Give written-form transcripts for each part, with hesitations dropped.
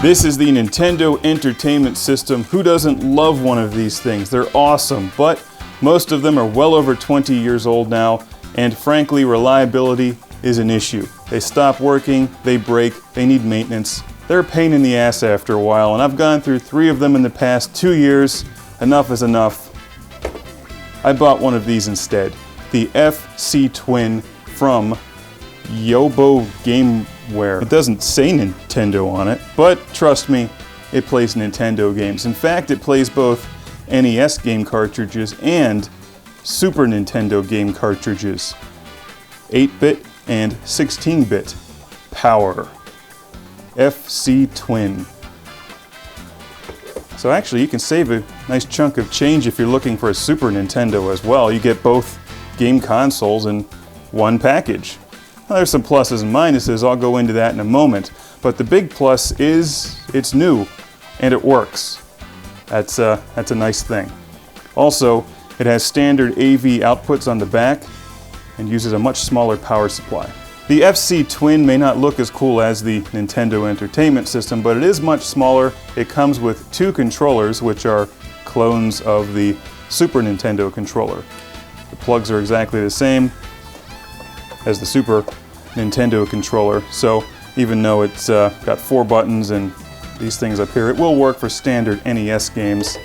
This is the Nintendo Entertainment System. Who doesn't love one of these things? They're awesome, but most of them are well over 20 years old now, and frankly, reliability is an issue. They stop working, they break, they need maintenance. They're a pain in the ass after a while, and I've gone through 3 of them in the past 2 years. Enough is enough. I bought one of these instead. The FC TWIN from Yobo Gameware. It doesn't say Nintendo on it, but trust me, it plays Nintendo games. In fact, it plays both NES game cartridges and Super Nintendo game cartridges. 8-bit and 16-bit power. FC TWIN. So actually, you can save a nice chunk of change if you're looking for a Super Nintendo as well. You get both game consoles in one package. Well, there's some pluses and minuses, I'll go into that in a moment. But the big plus is it's new and it works. That's a nice thing. Also, it has standard AV outputs on the back and uses a much smaller power supply. The FC TWIN may not look as cool as the Nintendo Entertainment System, but it is much smaller. It comes with 2 controllers, which are clones of the Super Nintendo controller. The plugs are exactly the same as the Super Nintendo controller, so even though it's got 4 buttons and these things up here, it will work for standard NES games.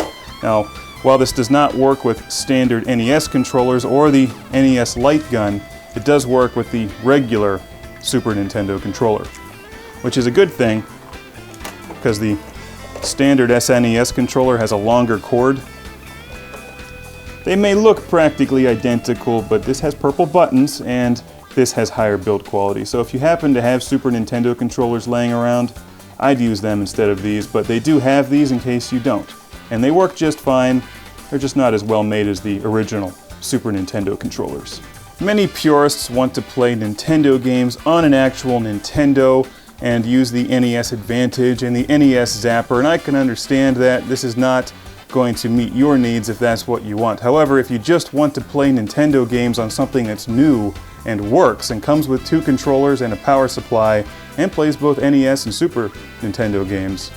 Now, while this does not work with standard NES controllers or the NES Light Gun, it does work with the regular Super Nintendo controller, which is a good thing because the standard SNES controller has a longer cord. They may look practically identical, but this has purple buttons and this has higher build quality. So if you happen to have Super Nintendo controllers laying around, I'd use them instead of these, but they do have these in case you don't. And they work just fine. They're just not as well made as the original Super Nintendo controllers. Many purists want to play Nintendo games on an actual Nintendo and use the NES Advantage and the NES Zapper, and I can understand that this is not going to meet your needs if that's what you want. However, if you just want to play Nintendo games on something that's new and works and comes with 2 controllers and a power supply and plays both NES and Super Nintendo games,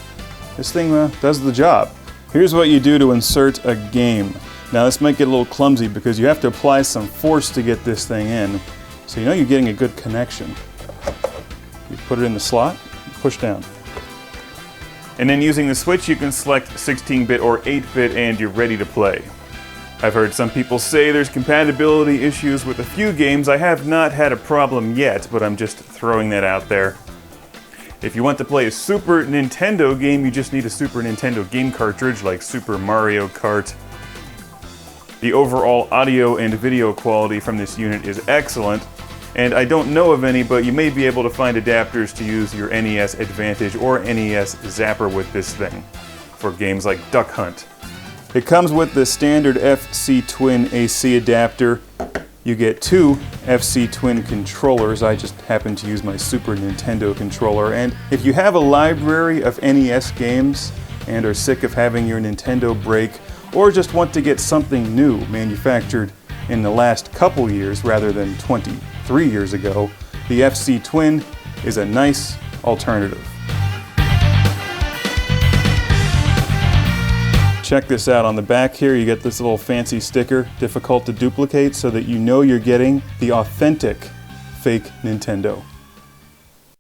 this thing does the job. Here's what you do to insert a game. Now this might get a little clumsy because you have to apply some force to get this thing in, so you know you're getting a good connection. You put it in the slot, push down. And then using the switch you can select 16-bit or 8-bit and you're ready to play. I've heard some people say there's compatibility issues with a few games. I have not had a problem yet, but I'm just throwing that out there. If you want to play a Super Nintendo game, you just need a Super Nintendo game cartridge like Super Mario Kart. The overall audio and video quality from this unit is excellent, and I don't know of any, but you may be able to find adapters to use your NES Advantage or NES Zapper with this thing for games like Duck Hunt. It comes with the standard FC TWIN AC adapter. You get 2 FC TWIN controllers. I just happen to use my Super Nintendo controller, and if you have a library of NES games and are sick of having your Nintendo break, or just want to get something new manufactured in the last couple years rather than 23 years ago, the FC TWIN is a nice alternative. Check this out. On the back here you get this little fancy sticker, difficult to duplicate, so that you know you're getting the authentic fake Nintendo.